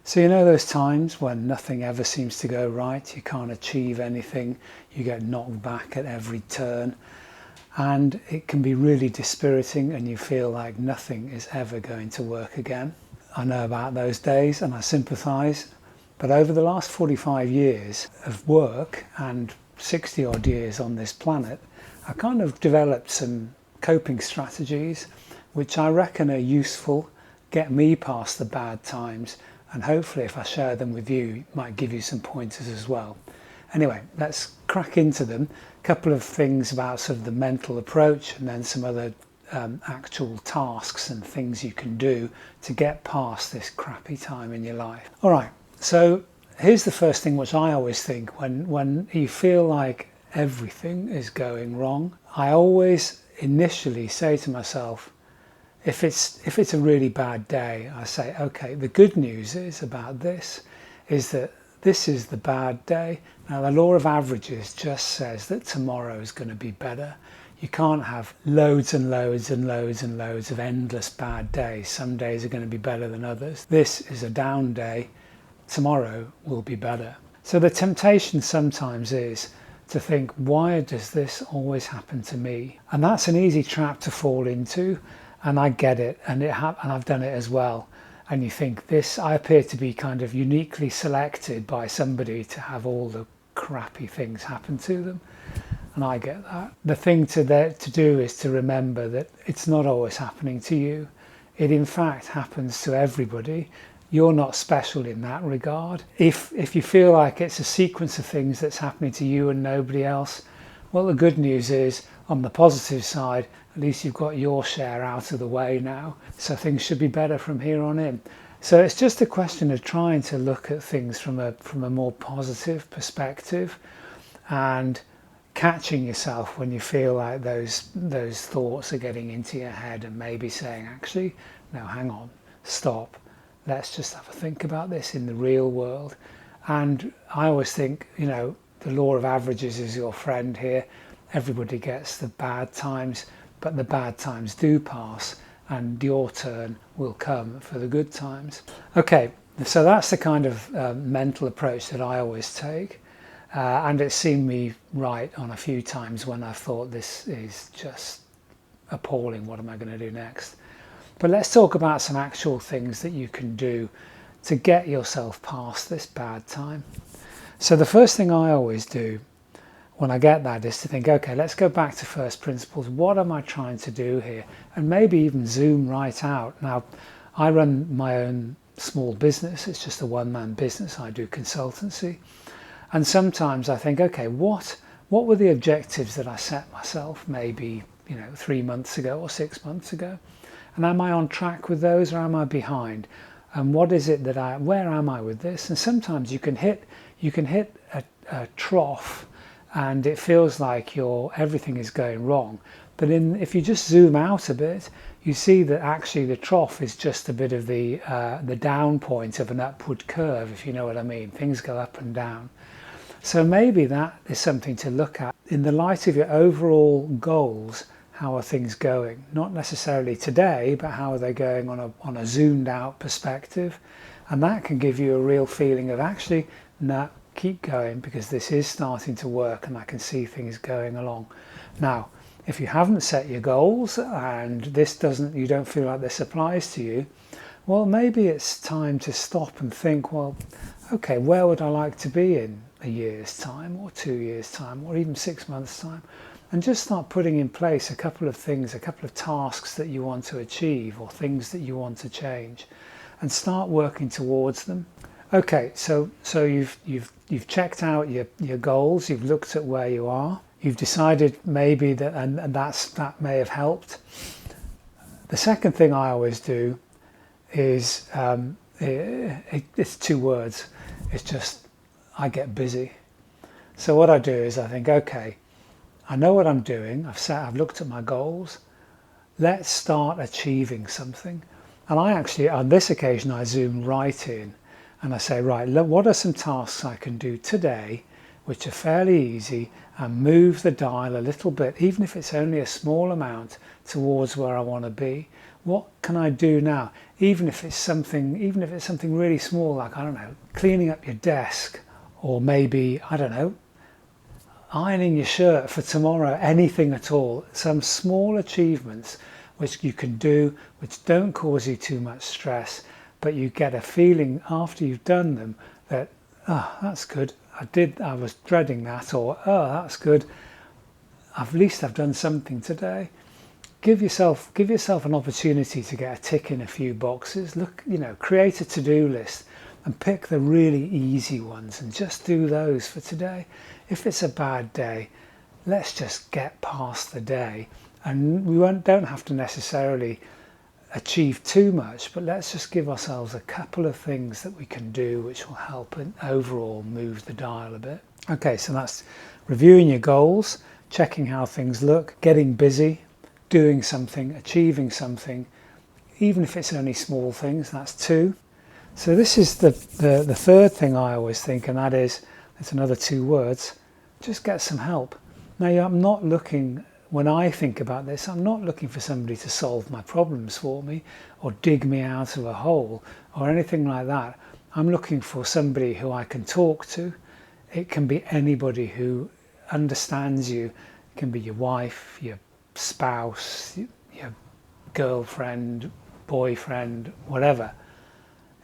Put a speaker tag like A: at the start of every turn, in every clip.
A: So you know those times when nothing ever seems to go right, you can't achieve anything, you get knocked back at every turn, and it can be really dispiriting and you feel like nothing is ever going to work again. I know about those days and I sympathise, but over the last 45 years of work and 60 odd years on this planet, I kind of developed some coping strategies which I reckon are useful, get me past the bad times, and hopefully if I share them with you, it might give you some pointers as well. Anyway, let's crack into them. A couple of things about sort of the mental approach and then some other actual tasks and things you can do to get past this crappy time in your life. All right, so here's the first thing which I always think when you feel like everything is going wrong. I always initially say to myself, if it's a really bad day, I say, okay, the good news is about this is that this is the bad day. Now the law of averages just says that tomorrow is going to be better. You can't have loads and loads and loads and loads of endless bad days. Some days are going to be better than others. This is a down day. Tomorrow will be better. So the temptation sometimes is to think, why does this always happen to me? And that's an easy trap to fall into. And I get it, and I've done it as well. And you think, I appear to be kind of uniquely selected by somebody to have all the crappy things happen to them. And I get that. The thing to do is to remember that it's not always happening to you. It in fact happens to everybody. You're not special in that regard. If you feel like it's a sequence of things that's happening to you and nobody else, well, the good news is, on the positive side, at least you've got your share out of the way now, so things should be better from here on in. So it's just a question of trying to look at things from a more positive perspective and catching yourself when you feel like those thoughts are getting into your head and maybe saying, actually, no, hang on, stop. Let's just have a think about this in the real world. And I always think, the law of averages is your friend here. Everybody gets the bad times, but the bad times do pass and your turn will come for the good times. Okay, so that's the kind of mental approach that I always take. And it's seen me right on a few times when I've thought this is just appalling, what am I going to do next? But let's talk about some actual things that you can do to get yourself past this bad time. So the first thing I always do when I get that is to think, okay, let's go back to first principles. What am I trying to do here? And maybe even zoom right out. Now, I run my own small business. It's just a one-man business. I do consultancy. And sometimes I think, okay, what were the objectives that I set myself maybe, 3 months ago or 6 months ago? And am I on track with those or am I behind? And what is it where am I with this? And sometimes you can hit a trough and it feels like everything is going wrong. But if you just zoom out a bit, you see that actually the trough is just a bit of the down point of an upward curve, if you know what I mean. Things go up and down. So maybe that is something to look at. In the light of your overall goals, how are things going? Not necessarily today, but how are they going on a zoomed out perspective? And that can give you a real feeling of actually, no, keep going because this is starting to work and I can see things going along. Now, if you haven't set your goals and you don't feel like this applies to you, well, maybe it's time to stop and think, well, okay, where would I like to be in a year's time or 2 years' time or even 6 months' time? And just start putting in place a couple of things, a couple of tasks that you want to achieve or things that you want to change and start working towards them. Okay, so you've checked out your goals, you've looked at where you are, you've decided maybe that, and that may have helped. The second thing I always do is, it's 2 words, it's just, I get busy. So what I do is I think, okay, I know what I'm doing, I've looked at my goals, let's start achieving something. And I actually, on this occasion, I zoom right in. And I say, right, look, what are some tasks I can do today which are fairly easy and move the dial a little bit, even if it's only a small amount, towards where I want to be? What can I do now? Even if it's something really small, like, I don't know, cleaning up your desk, or maybe, I don't know, ironing your shirt for tomorrow, anything at all. Some small achievements which you can do, which don't cause you too much stress, but you get a feeling after you've done them that, oh, that's good. I was dreading that, or, oh, that's good. At least I've done something today. Give yourself an opportunity to get a tick in a few boxes. Look, create a to-do list and pick the really easy ones and just do those for today. If it's a bad day, let's just get past the day, and we don't have to necessarily achieve too much, but let's just give ourselves a couple of things that we can do which will help and overall move the dial a bit. Okay, so that's reviewing your goals, checking how things look, getting busy, doing something, achieving something, even if it's only small things. That's 2. So this is the third thing I always think, and that is, it's another 2 words, just get some help. Now, I'm not looking, when I think about this, I'm not looking for somebody to solve my problems for me or dig me out of a hole or anything like that. I'm looking for somebody who I can talk to. It can be anybody who understands you. It can be your wife, your spouse, your girlfriend, boyfriend, whatever.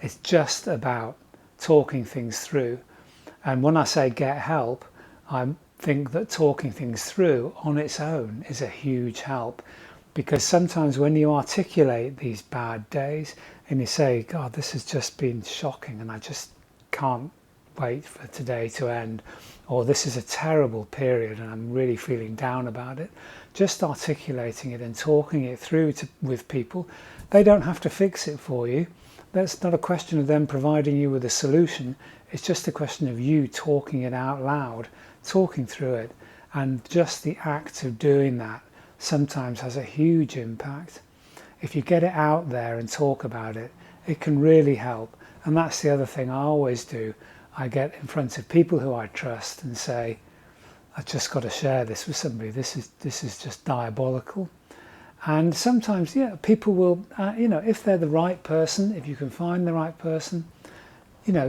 A: It's just about talking things through. And when I say get help, I think that talking things through on its own is a huge help, because sometimes when you articulate these bad days and you say, God, this has just been shocking and I just can't wait for today to end, or this is a terrible period and I'm really feeling down about it, just articulating it and talking it through with people. They don't have to fix it for you. That's not a question of them providing you with a solution. It's just a question of you talking it out loud, talking through it. And just the act of doing that sometimes has a huge impact. If you get it out there and talk about it, it can really help. And that's the other thing I always do. I get in front of people who I trust and say, I've just got to share this with somebody. This is just diabolical. And sometimes, people will, if they're the right person, if you can find the right person,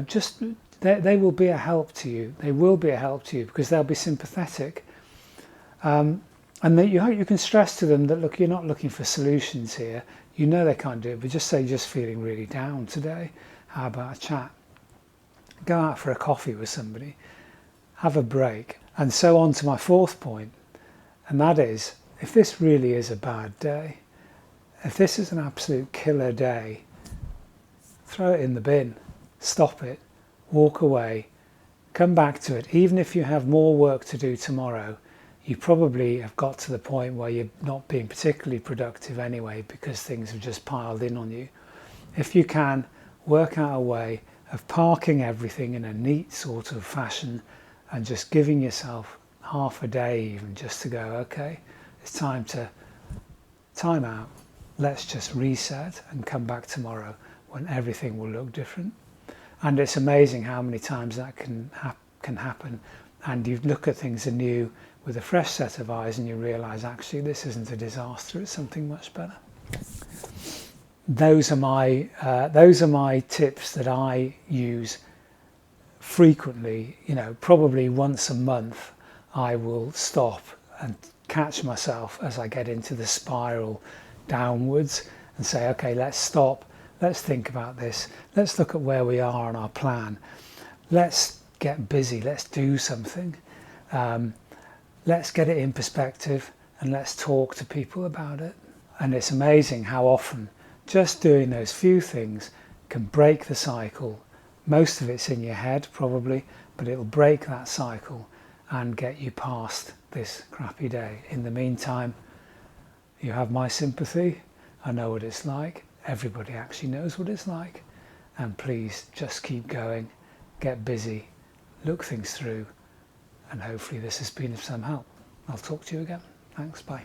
A: just they will be a help to you. They will be a help to you because they'll be sympathetic. And that you can stress to them that, look, you're not looking for solutions here. You know they can't do it, but just say, just feeling really down today. How about a chat? Go out for a coffee with somebody. Have a break. And so on to my 4th point, and that is, if this really is a bad day, if this is an absolute killer day, throw it in the bin, stop it, walk away, come back to it. Even if you have more work to do tomorrow, you probably have got to the point where you're not being particularly productive anyway because things have just piled in on you. If you can, work out a way of parking everything in a neat sort of fashion and just giving yourself half a day even just to go, okay, it's time out. Let's just reset and come back tomorrow when everything will look different. And it's amazing how many times that can happen. And you look at things anew with a fresh set of eyes and you realise, actually, this isn't a disaster, it's something much better. Those are my tips that I use frequently. Probably once a month I will stop and catch myself as I get into the spiral downwards and say, okay, let's stop, let's think about this, let's look at where we are on our plan, let's get busy, let's do something, let's get it in perspective and let's talk to people about it. And it's amazing how often just doing those few things can break the cycle. Most of it's in your head probably, but it'll break that cycle and get you past this crappy day. In the meantime, you have my sympathy. I know what it's like. Everybody actually knows what it's like. And please just keep going, get busy, look things through, and hopefully this has been of some help. I'll talk to you again. Thanks, bye.